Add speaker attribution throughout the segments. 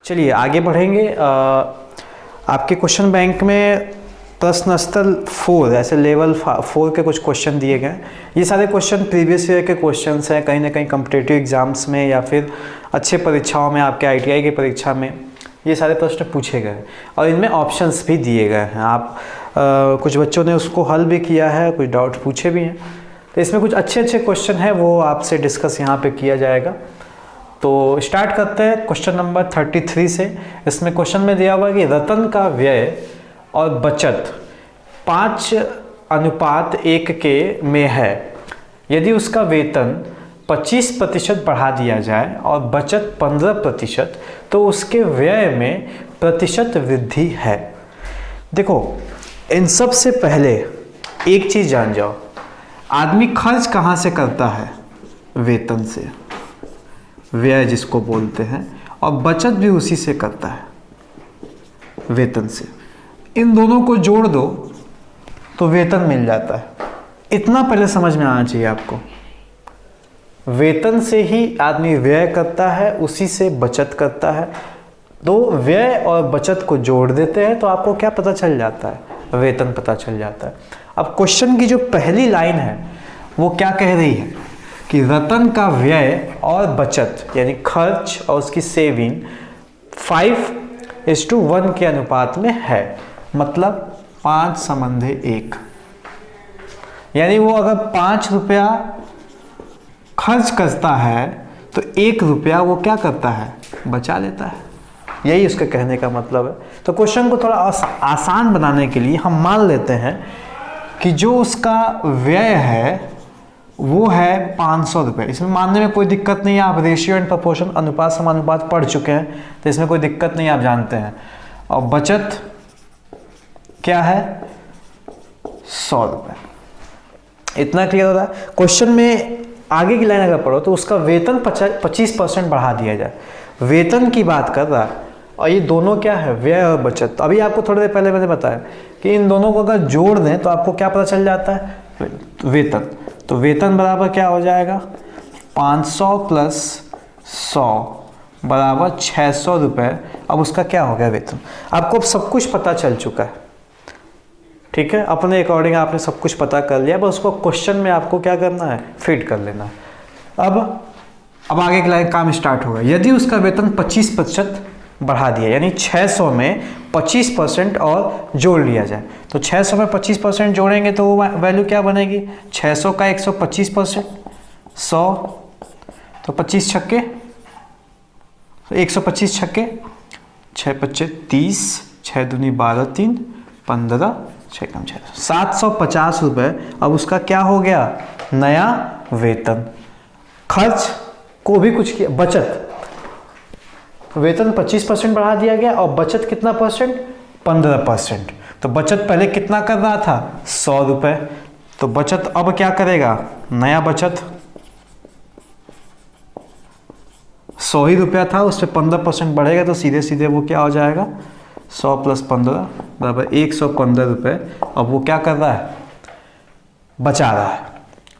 Speaker 1: चलिए आगे बढ़ेंगे। आपके क्वेश्चन बैंक में प्रश्न स्तर 4 ऐसे लेवल 4 के कुछ क्वेश्चन दिए गए। ये सारे क्वेश्चन प्रीवियस ईयर के क्वेश्चंस हैं, कहीं ना कहीं कॉम्पिटिटिव एग्जाम्स में या फिर अच्छे परीक्षाओं में, आपके ITI की परीक्षा में ये सारे प्रश्न पूछे गए और इनमें ऑप्शंस भी दिए गए हैं। आप कुछ बच्चों ने उसको हल भी किया है, कुछ डाउट पूछे भी हैं, तो इसमें कुछ अच्छे अच्छे क्वेश्चन हैं वो आपसे डिस्कस यहाँ पे किया जाएगा। तो स्टार्ट करते हैं क्वेश्चन नंबर 33 से। इसमें क्वेश्चन में दिया हुआ है कि रतन का व्यय और बचत 5:1 के में है। यदि उसका वेतन 25% बढ़ा दिया जाए और बचत 15%, तो उसके व्यय में प्रतिशत वृद्धि है। देखो, इन सब से पहले एक चीज जान जाओ, आदमी खर्च कहाँ से करता है? वेतन से, व्यय जिसको बोलते हैं, और बचत भी उसी से करता है, वेतन से। इन दोनों को जोड़ दो तो वेतन मिल जाता है। इतना पहले समझ में आना चाहिए आपको। वेतन से ही आदमी व्यय करता है, उसी से बचत करता है। तो व्यय और बचत को जोड़ देते हैं तो आपको क्या पता चल जाता है? वेतन पता चल जाता है। अब क्वेश्चन की जो पहली लाइन है वो क्या कह रही है कि रतन का व्यय और बचत यानी खर्च और उसकी सेविंग 5:1 के अनुपात में है। मतलब 5:1। यानी वो अगर 5 रुपया खर्च करता है तो 1 रुपया वो क्या करता है? बचा लेता है। यही उसके कहने का मतलब है। तो क्वेश्चन को थोड़ा आसान बनाने के लिए हम मान लेते हैं कि जो उसका व्यय है वो है 500 रुपये। इसमें मानने में कोई दिक्कत नहीं है, आप रेशियो एंड प्रोपोर्शन, अनुपात समानुपात पढ़ चुके हैं, तो इसमें कोई दिक्कत नहीं, आप जानते हैं। और बचत क्या है? 100 रुपये। इतना क्लियर हो रहा है? क्वेश्चन में आगे की लाइन अगर पढ़ो तो उसका वेतन 25% बढ़ा दिया जाए। वेतन की बात कर रहा है और ये दोनों क्या है? व्यय और बचत। अभी आपको थोड़ी देर पहले मैंने बताया कि इन दोनों को अगर जोड़ दें तो आपको क्या पता चल जाता है? वेतन। तो वेतन बराबर क्या हो जाएगा? 500 प्लस 100 बराबर 600 रुपये। अब उसका क्या हो गया? वेतन। आपको अब सब कुछ पता चल चुका है, ठीक है? अपने अकॉर्डिंग आपने सब कुछ पता कर लिया, बस उसको क्वेश्चन में आपको क्या करना है? फिट कर लेना है। अब आगे के लाइन काम स्टार्ट होगा। यदि उसका वेतन 25% बढ़ा दिया, यानी 600 में 25% और जोड़ लिया जाए, तो 600 में 25% जोड़ेंगे तो वो वैल्यू क्या बनेगी? 600 का 125%, 100 तो 25 छक्के, 125 छक्के, 6 पच्चे 30, 6 दूनी 12, 3 15, 6 कम 6, 750 रुपये। अब उसका क्या हो गया? नया वेतन। खर्च को भी कुछ किया, बचत, वेतन 25% बढ़ा दिया गया और बचत कितना परसेंट? 15%। तो बचत पहले कितना कर रहा था? 100 रुपये। तो बचत अब क्या करेगा? नया बचत 100 ही रुपया था, उस पर 15% बढ़ेगा तो सीधे सीधे वो क्या हो जाएगा? 100 प्लस 15 बराबर 115 रुपये। अब वो क्या कर रहा है? बचा रहा है।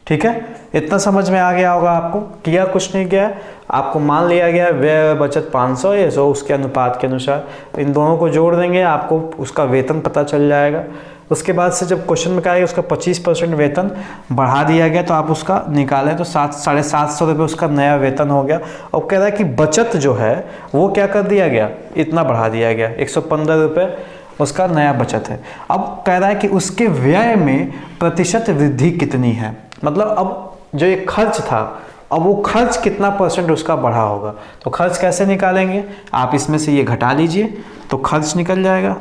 Speaker 1: ठीक है? इतना समझ में आ गया होगा आपको? किया कुछ नहीं किया, आपको मान लिया गया व्यय बचत 500 है, सो उसके अनुपात के अनुसार इन दोनों को जोड़ देंगे, आपको उसका वेतन पता चल जाएगा। उसके बाद से जब क्वेश्चन में कहा है उसका 25% वेतन बढ़ा दिया गया तो आप उसका निकालें तो 750 रुपये उसका नया वेतन हो गया। और कह रहा है कि बचत जो है वो क्या कर दिया गया? इतना बढ़ा दिया गया, 115 रुपये उसका नया बचत है। अब कह रहा है कि उसके व्यय में प्रतिशत वृद्धि कितनी है। मतलब अब जो ये खर्च था, अब वो खर्च कितना परसेंट उसका बढ़ा होगा। तो खर्च कैसे निकालेंगे? आप इसमें से ये घटा लीजिए तो खर्च निकल जाएगा।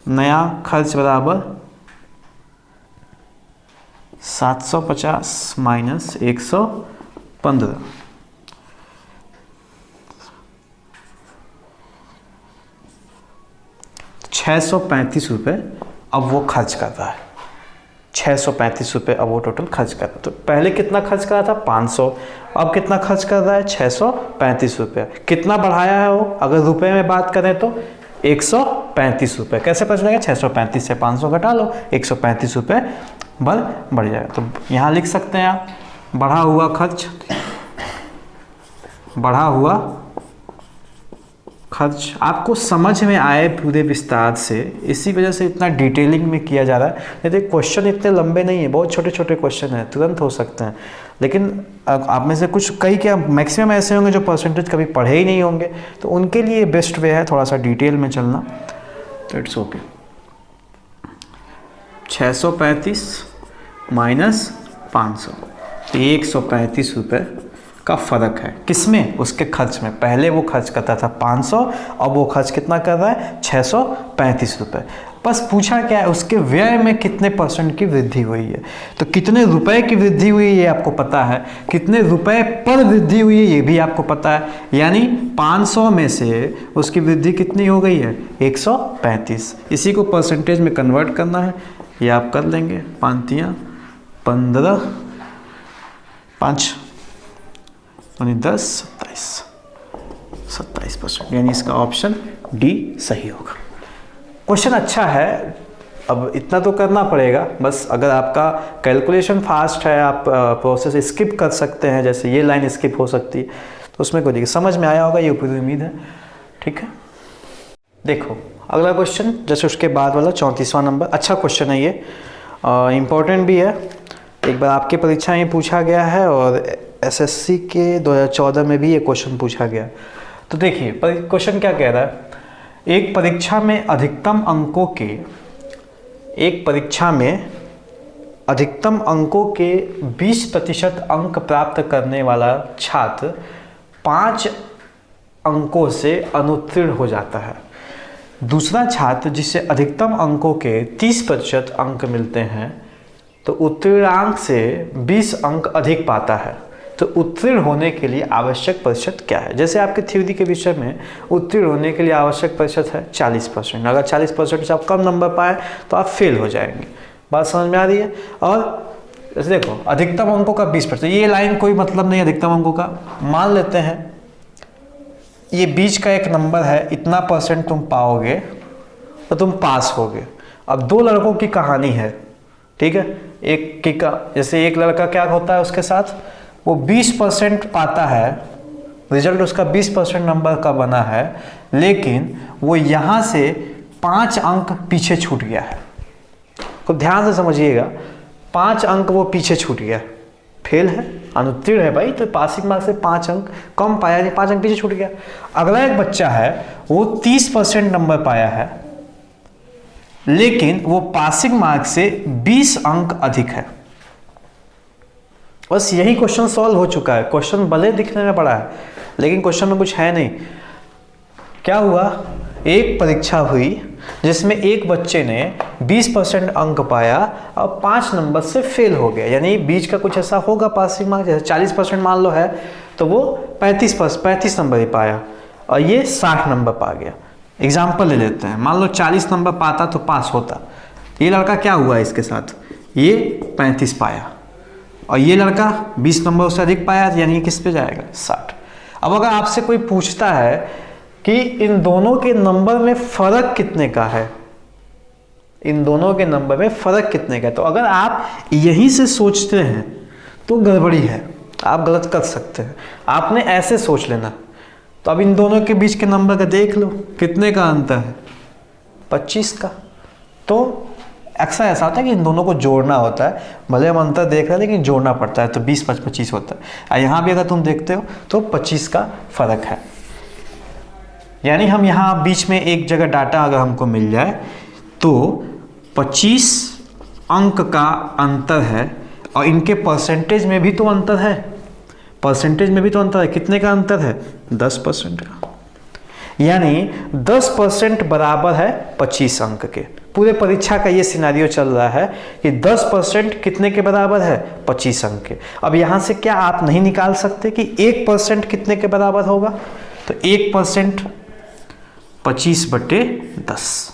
Speaker 1: नया खर्च बराबर 750 माइनस 115, 635 रुपये अब वो खर्च कर रहा है। 635 रुपये अब वो टोटल खर्च कर रहा है। तो पहले कितना खर्च कर रहा था? 500। अब कितना खर्च कर रहा है? 635 रुपये। कितना बढ़ाया है वो? अगर रुपए में बात करें तो 135 रुपये। कैसे पता चलेगा? 635 से 500 घटा लो, 135 रुपये बढ़ जाएगा। तो यहाँ लिख सकते हैं आप बढ़ा हुआ खर्च, बढ़ा हुआ खर्च आपको समझ में आए पूरे विस्तार से, इसी वजह से इतना डिटेलिंग में किया जा रहा है। नहीं तो क्वेश्चन इतने लंबे नहीं है, बहुत छोटे छोटे क्वेश्चन हैं, तुरंत हो सकते हैं। लेकिन आप में से कुछ कई क्या मैक्सिमम ऐसे होंगे जो परसेंटेज कभी पढ़े ही नहीं होंगे, तो उनके लिए बेस्ट वे है थोड़ा सा डिटेल में चलना। तो इट्स ओके। 635 माइनस 500, 135 रुपये का फ़र्क है किसमें? उसके खर्च में। पहले वो खर्च करता था 500, अब वो खर्च कितना कर रहा है? 635 रुपये। बस पूछा क्या है, उसके व्यय में कितने % की वृद्धि हुई है। तो कितने रुपए की वृद्धि हुई है ये आपको पता है, कितने रुपए पर वृद्धि हुई है ये भी आपको पता है। यानी 500 में से उसकी वृद्धि कितनी हो गई है? 135। इसी को परसेंटेज में कन्वर्ट करना है, ये आप कर लेंगे। 5×15 5 10 27%, यानी इसका ऑप्शन डी सही होगा। क्वेश्चन अच्छा है, अब इतना तो करना पड़ेगा बस। अगर आपका कैलकुलेशन फास्ट है, आप प्रोसेस स्किप कर सकते हैं, जैसे ये लाइन स्किप हो सकती है, तो उसमें कोई दिक्कत, समझ में आया होगा ये पूरी उम्मीद है। ठीक है, देखो अगला क्वेश्चन, जैसे उसके बाद वाला 34वां नंबर। अच्छा क्वेश्चन है ये, इम्पोर्टेंट भी है। एक बार आपकी परीक्षा में पूछा गया है और एसएससी के 2014 में भी ये क्वेश्चन पूछा गया। तो देखिए क्वेश्चन क्या कह रहा है, एक परीक्षा में अधिकतम अंकों के 20% अंक प्राप्त करने वाला छात्र 5 अंकों से अनुत्तीर्ण हो जाता है। दूसरा छात्र जिसे अधिकतम अंकों के 30% अंक मिलते हैं तो उत्तीर्णांक से 20 अंक अधिक पाता है। तो उत्तीर्ण होने के लिए आवश्यक प्रतिशत क्या है? जैसे आपके थ्योरी के विषय में उत्तीर्ण होने के लिए आवश्यक प्रतिशत है 40%। अगर 40% से आप कम नंबर पाए तो आप फेल हो जाएंगे। बात समझ में आ रही है? और जैसे देखो अधिकतम अंकों का 20%, ये लाइन कोई मतलब नहीं अधिकतम अंकों का। मान लेते हैं ये बीच का एक नंबर है, इतना % तुम पाओगे तो तुम पास होगे। अब 2 लड़कों की कहानी है, ठीक है, एक की का जैसे एक लड़का क्या होता है उसके साथ, वो 20% पाता है, रिजल्ट उसका 20% नंबर का बना है, लेकिन वो यहाँ से 5 अंक पीछे छूट गया है। तो ध्यान से समझिएगा, 5 अंक वो पीछे छूट गया, फेल है, अनुत्तीर्ण है भाई। तो पासिंग मार्क्स से 5 अंक कम पाया, नहीं 5 अंक पीछे छूट गया। अगला एक बच्चा है वो 30% नंबर पाया है, लेकिन वो पासिंग मार्क्स से 20 अंक अधिक है। बस यही क्वेश्चन सॉल्व हो चुका है। क्वेश्चन भले दिखने में बड़ा है लेकिन क्वेश्चन में कुछ है नहीं। क्या हुआ, एक परीक्षा हुई जिसमें एक बच्चे ने 20% अंक पाया और 5 नंबर से फेल हो गया। यानी बीच का कुछ ऐसा होगा पासिंग मार्क्स, जैसे 40% मान लो है तो वो 35 नंबर ही पाया और ये 60 नंबर पा गया। एग्जाम्पल ले लेते हैं, मान लो 40 नंबर पाता तो पास होता। ये लड़का क्या हुआ इसके साथ, ये 35 पाया और ये लड़का 20 नंबर उससे अधिक पाया, यानी किस पे जाएगा, 60। अब अगर आपसे कोई पूछता है कि इन दोनों के नंबर में फर्क कितने का है, इन दोनों के नंबर में फर्क कितने का है, तो अगर आप यहीं से सोचते हैं तो गड़बड़ी है, आप गलत कर सकते हैं। आपने ऐसे सोच लेना। तो अब इन दोनों के बीच के नंबर का देख लो, कितने का अंतर है, 25 का। तो अक्सर ऐसा होता है कि इन दोनों को जोड़ना होता है, भले हम अंतर देख रहे हैं लेकिन जोड़ना पड़ता है, तो 20-25 होता है। और यहाँ भी अगर तुम देखते हो तो 25 का फर्क है। यानी हम यहाँ बीच में एक जगह डाटा अगर हमको मिल जाए तो 25 अंक का अंतर है और इनके परसेंटेज में भी तो अंतर है, परसेंटेज में भी तो अंतर है। कितने का अंतर है, 10% का। यानी 10% बराबर है 25 अंक के। पूरे परीक्षा का ये सिनारियो चल रहा है कि 10% कितने के बराबर है, 25 अंक के। अब यहाँ से क्या आप नहीं निकाल सकते कि 1% कितने के बराबर होगा, तो 1% 25/10,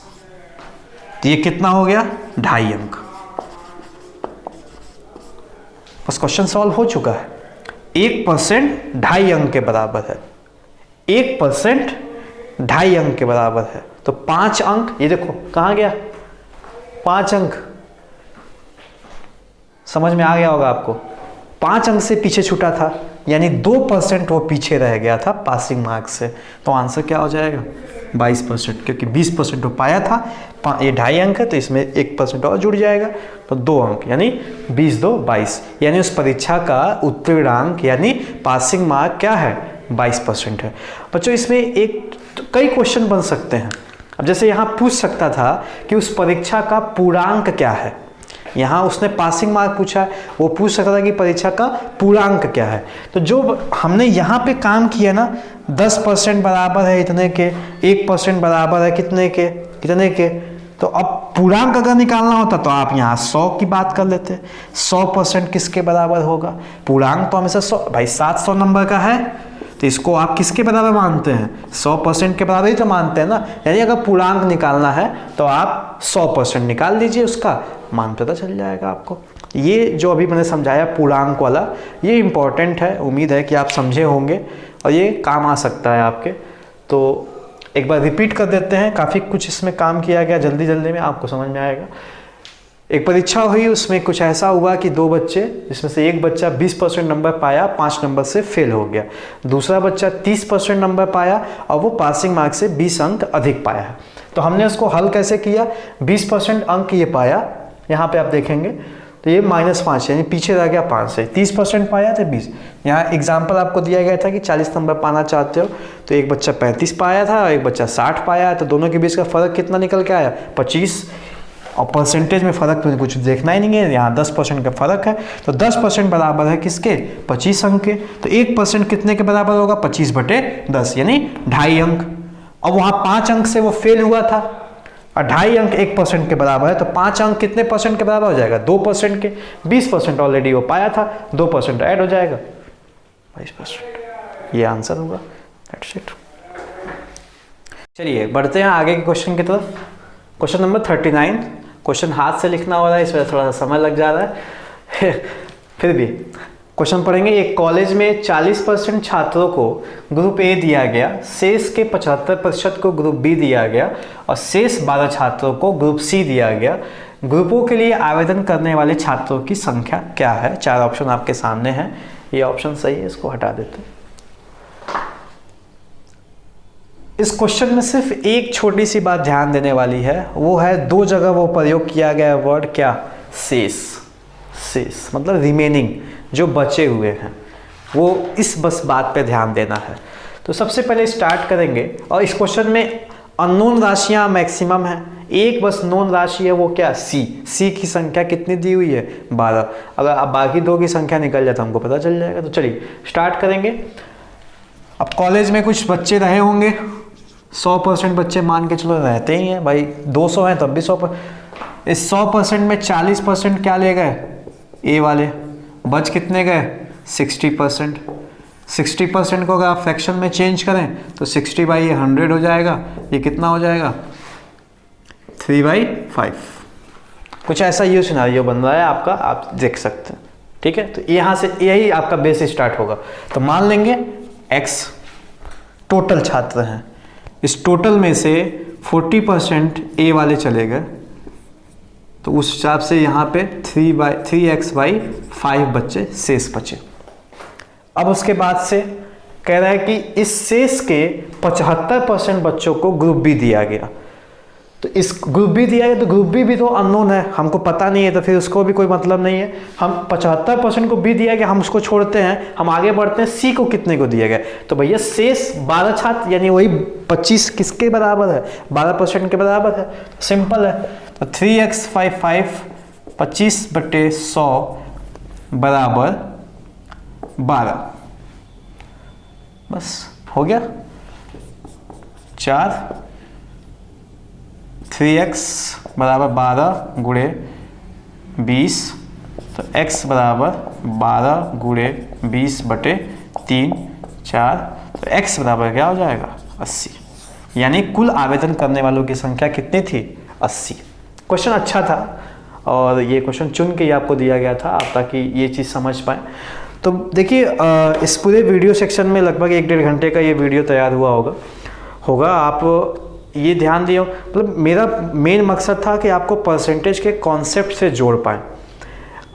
Speaker 1: तो ये कितना हो गया, 2.5 अंक। बस क्वेश्चन सॉल्व हो चुका है। 1% 2.5 अंक के बराबर है, 1% 2.5 अंक के बराबर है, तो 5 अंक, ये देखो कहाँ गया, 5 अंक, समझ में आ गया होगा आपको। 5 अंक से पीछे छूटा था, यानी 2% वो पीछे रह गया था पासिंग मार्क्स से। तो आंसर क्या हो जाएगा 22%, क्योंकि 20% वो पाया था, ये 2.5 अंक है तो इसमें 1% और जुड़ जाएगा तो 2 अंक, यानी 20 2 22, यानी उस परीक्षा का उत्तीर्णांक यानी पासिंग मार्क क्या है 22% है। बच्चों इसमें कई क्वेश्चन बन सकते हैं। अब जैसे यहाँ पूछ सकता था कि उस परीक्षा का पूर्णांक क्या है, यहाँ उसने पासिंग मार्क पूछा है, वो पूछ सकता था कि परीक्षा का पूर्णांक क्या है। तो जो हमने यहाँ पे काम किया ना, 10% बराबर है इतने के, 1% बराबर है कितने के, इतने के। तो अब पूर्णांक अगर निकालना होता तो आप यहाँ 100 की बात कर लेते। 100% किसके बराबर होगा, पूर्णांक तो हमेशा 100, भाई 700 नंबर का है तो इसको आप किसके बराबर मानते हैं, 100% के बराबर ही तो मानते हैं ना। यानी अगर पूर्णांक निकालना है तो आप 100% निकाल दीजिए, उसका मान पता चल जाएगा आपको। ये जो अभी मैंने समझाया पूर्णांक वाला, ये इम्पॉर्टेंट है, उम्मीद है कि आप समझे होंगे और ये काम आ सकता है आपके। तो एक बार रिपीट कर देते हैं, काफ़ी कुछ इसमें काम किया गया, जल्दी जल्दी में आपको समझ में आएगा। एक परीक्षा हुई, उसमें कुछ ऐसा हुआ कि 2 बच्चे, जिसमें से एक बच्चा 20% नंबर पाया, 5 नंबर से फेल हो गया। दूसरा बच्चा 30% नंबर पाया और वो पासिंग मार्क से 20 अंक अधिक पाया है। तो हमने उसको हल कैसे किया, 20% अंक ये पाया, यहाँ पे आप देखेंगे तो ये -5 यानी पीछे रह गया 5 से, 30% पाया था 20। यहाँ एग्जाम्पल आपको दिया गया था कि 40 नंबर पाना चाहते हो तो एक बच्चा 35 पाया था और एक बच्चा 60 पाया, तो दोनों के बीच का फ़र्क कितना निकल के आया 25। और परसेंटेज में फ़र्क तो कुछ देखना ही नहीं है, यहाँ 10% का फ़र्क है, तो 10% बराबर है किसके 25 अंक के। तो 1% कितने के बराबर होगा 25/10 यानी 2.5 अंक। अब वहाँ 5 अंक से वो फेल हुआ था और 2.5 अंक 1% के बराबर है, तो 5 अंक कितने परसेंट के बराबर हो जाएगा 2% के। 20% ऑलरेडी वो पाया था, 2% ऐड हो जाएगा 22%। ये आंसर होगा। That's it. चलिए बढ़ते हैं आगे के क्वेश्चन की तरफ। Question number 39। क्वेश्चन हाथ से लिखना हो रहा है, इस वजह थोड़ा सा समय लग जा रहा है फिर भी क्वेश्चन पढ़ेंगे। एक कॉलेज में 40% छात्रों को ग्रुप ए दिया गया, शेष के 75% को ग्रुप बी दिया गया और शेष 12 छात्रों को ग्रुप सी दिया गया। ग्रुपों के लिए आवेदन करने वाले छात्रों की संख्या क्या है। 4 ऑप्शन आपके सामने हैं, ये ऑप्शन सही है, इसको हटा देते हैं। इस क्वेश्चन में सिर्फ एक छोटी सी बात ध्यान देने वाली है, वो है 2 जगह वो प्रयोग किया गया वर्ड क्या, शेष। शेष मतलब रिमेनिंग, जो बचे हुए हैं, वो इस बस बात पे ध्यान देना है। तो सबसे पहले स्टार्ट करेंगे और इस क्वेश्चन में अननोन राशियां मैक्सिमम है, एक बस नोन राशि है वो क्या सी। सी की संख्या कितनी दी हुई है 12। अगर आप बाकी 2 की संख्या निकल जाए तो हमको पता चल जाएगा। तो चलिए स्टार्ट करेंगे। अब कॉलेज में कुछ बच्चे रहे होंगे, 100% बच्चे मान के चलो रहते ही हैं भाई, 200 हैं तब भी 100%। इस 100% में 40% क्या ले गए ए वाले, बच कितने गए 60%। 60% को अगर आप फ्रैक्शन में चेंज करें तो 60/100 हो जाएगा, ये कितना हो जाएगा 3/5। कुछ ऐसा ये सिनेरियो बन रहा है आपका, आप देख सकते हैं। ठीक है, तो यहाँ से यही आपका बेस स्टार्ट होगा। तो मान लेंगे x टोटल छात्र हैं, इस टोटल में से 40% ए वाले चले गए, तो उस हिसाब से यहाँ पे 3x/5 बच्चे शेष बचे। अब उसके बाद से कह रहा है कि इस शेष के 75% बच्चों को ग्रुप बी दिया गया। तो इस ग्रुप बी दिया गया तो ग्रुप बी भी तो अननोन है, हमको पता नहीं है, तो फिर उसको भी कोई मतलब नहीं है। हम 75% को बी दिया गया, हम उसको छोड़ते हैं, हम आगे बढ़ते हैं। सी को कितने को दिया गया, तो भैया शेष 12 छात्र यानी वही 25 किसके बराबर है 12% के बराबर है। सिंपल है, तो 3x/5 25/100 बराबर 12, बस हो गया। 3x बराबर 12 गुणे 20, तो x बराबर 12 गुणे 20/3 4, तो x बराबर क्या हो जाएगा 80। यानी कुल आवेदन करने वालों की संख्या कितनी थी 80। क्वेश्चन अच्छा था और ये क्वेश्चन चुन के ही आपको दिया गया था आप ताकि ये चीज़ समझ पाएँ। तो देखिए इस पूरे वीडियो सेक्शन में लगभग 1-1.5 घंटे का ये वीडियो तैयार हुआ होगा। आप ये ध्यान दिए, मतलब मेरा मेन मकसद था कि आपको परसेंटेज के कॉन्सेप्ट से जोड़ पाएँ।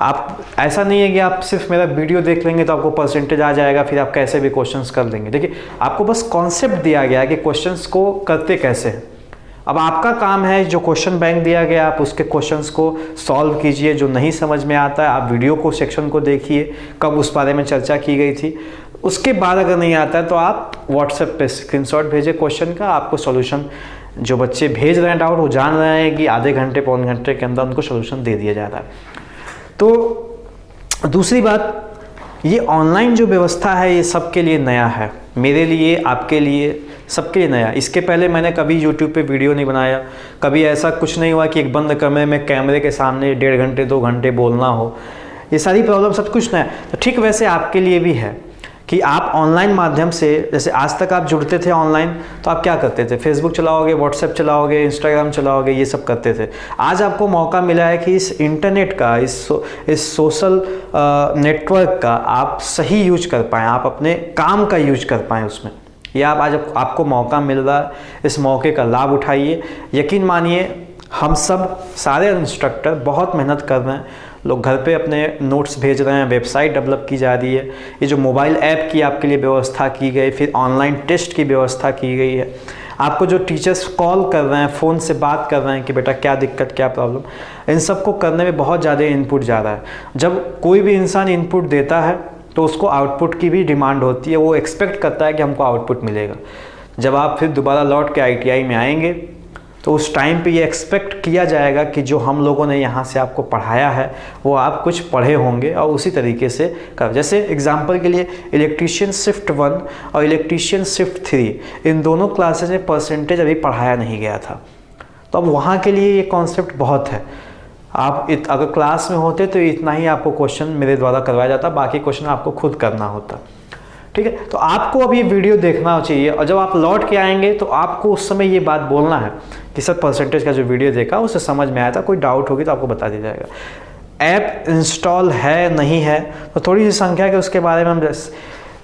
Speaker 1: आप ऐसा नहीं है कि आप सिर्फ मेरा वीडियो देख लेंगे तो आपको परसेंटेज आ जाएगा, फिर आप कैसे भी क्वेश्चंस कर लेंगे। देखिए आपको बस कॉन्सेप्ट दिया गया है कि क्वेश्चंस को करते कैसे हैं। अब आपका काम है जो क्वेश्चन बैंक दिया गया आप उसके क्वेश्चंस को सॉल्व कीजिए। जो नहीं समझ में आता है आप वीडियो को सेक्शन को देखिए, कब उस बारे में चर्चा की गई थी। उसके बाद अगर नहीं आता है तो आप व्हाट्सएप पे स्क्रीनशॉट भेजिए क्वेश्चन का, आपको सॉल्यूशन जो बच्चे भेज रहे हैं डाउट वो जान रहे हैं कि आधे घंटे पौन घंटे के अंदर उनको सॉल्यूशन दे दिया जा रहा है। तो दूसरी बात, ये ऑनलाइन जो व्यवस्था है ये सबके लिए नया है, मेरे लिए, आपके लिए, सबके लिए नया। इसके पहले मैंने कभी YouTube पे वीडियो नहीं बनाया, कभी ऐसा कुछ नहीं हुआ कि एक बंद कमरे में कैमरे के सामने 1.5 घंटे 2 घंटे बोलना हो। ये सारी प्रॉब्लम सब कुछ नया। तो ठीक वैसे आपके लिए भी है कि आप ऑनलाइन माध्यम से, जैसे आज तक आप जुड़ते थे ऑनलाइन तो आप क्या करते थे, फेसबुक चलाओगे, व्हाट्सएप चलाओगे, इंस्टाग्राम चलाओगे, ये सब करते थे। आज आपको मौका मिला है कि इस इंटरनेट का, इस सोशल नेटवर्क का आप सही यूज कर पाएँ, आप अपने काम का यूज कर पाएँ उसमें। या आप आज आपको मौका मिल रहा है, इस मौके का लाभ उठाइए। यकीन मानिए हम सब सारे इंस्ट्रक्टर बहुत मेहनत कर रहे हैं, लोग घर पे अपने नोट्स भेज रहे हैं, वेबसाइट डेवलप की जा रही है, ये जो मोबाइल ऐप की आपके लिए व्यवस्था की गई, फिर ऑनलाइन टेस्ट की व्यवस्था की गई है। आपको जो टीचर्स कॉल कर रहे हैं, फ़ोन से बात कर रहे हैं कि बेटा क्या दिक्कत, क्या प्रॉब्लम, इन सबको करने में बहुत ज़्यादा इनपुट जा रहा है। जब कोई भी इंसान इनपुट देता है तो उसको आउटपुट की भी डिमांड होती है, वो एक्सपेक्ट करता है कि हमको आउटपुट मिलेगा। जब आप फिर दोबारा लौट के ITI में आएंगे तो उस टाइम पे ये एक्सपेक्ट किया जाएगा कि जो हम लोगों ने यहाँ से आपको पढ़ाया है वो आप कुछ पढ़े होंगे और उसी तरीके से कर। जैसे एग्जांपल के लिए इलेक्ट्रीशियन शिफ्ट 1 और इलेक्ट्रीशियन शिफ्ट 3 इन दोनों क्लासेस में परसेंटेज अभी पढ़ाया नहीं गया था, तो अब वहाँ के लिए ये कॉन्सेप्ट बहुत है। आप अगर क्लास में होते तो इतना ही आपको क्वेश्चन मेरे द्वारा करवाया जाता, बाकी क्वेश्चन आपको खुद करना होता। ठीक है, तो आपको अब ये वीडियो देखना चाहिए और जब आप लौट के आएंगे तो आपको उस समय ये बात बोलना है कि सर परसेंटेज का जो वीडियो देखा उससे समझ में आया था, कोई डाउट होगी तो आपको बता दिया जाएगा। ऐप इंस्टॉल है नहीं है तो थोड़ी सी संख्या के उसके बारे में हम,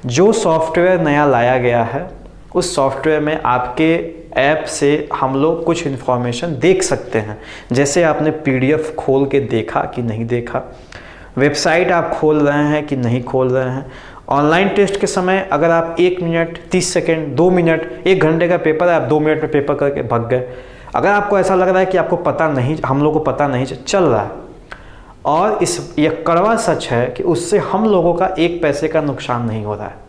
Speaker 1: जो सॉफ्टवेयर नया लाया गया है उस सॉफ्टवेयर में आपके ऐप से हम लोग कुछ इन्फॉर्मेशन देख सकते हैं। जैसे आपने PDF खोल के देखा कि नहीं देखा, वेबसाइट आप खोल रहे हैं कि नहीं खोल रहे हैं, ऑनलाइन टेस्ट के समय अगर आप 1 मिनट 30 सेकेंड 2 मिनट 1 घंटे का पेपर है, आप 2 मिनट में पेपर करके भाग गए। अगर आपको ऐसा लग रहा है कि आपको पता नहीं, हम लोगों को पता नहीं चल रहा है, और ये कड़वा सच है कि उससे हम लोगों का 1 पैसे का नुकसान नहीं हो रहा है।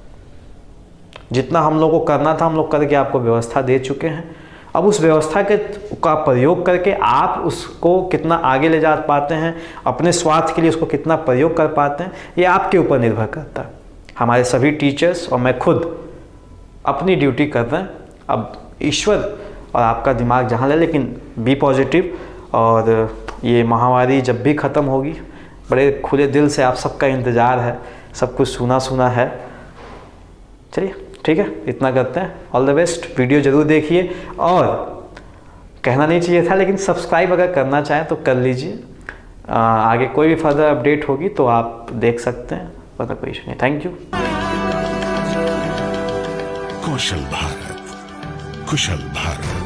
Speaker 1: जितना हम लोगों को करना था हम लोग करके आपको व्यवस्था दे चुके हैं। अब उस व्यवस्था का प्रयोग करके आप उसको कितना आगे ले जा पाते हैं, अपने स्वार्थ के लिए उसको कितना प्रयोग कर पाते हैं, ये आपके ऊपर निर्भर करता है। हमारे सभी टीचर्स और मैं खुद अपनी ड्यूटी कर रहे हैं। अब ईश्वर और आपका दिमाग जहाँ ले, लेकिन बी पॉजिटिव। और ये महामारी जब भी ख़त्म होगी, बड़े खुले दिल से आप सबका इंतज़ार है, सब कुछ सुना सुना है। चलिए ठीक है, इतना करते हैं। All the best. वीडियो ज़रूर देखिए, और कहना नहीं चाहिए था लेकिन सब्सक्राइब अगर करना चाहें तो कर लीजिए। आगे कोई भी फर्दर अपडेट होगी तो आप देख सकते हैं, वरना कोई इशू नहीं। Thank you.
Speaker 2: Kaushal Bharat, Kusal Bharat.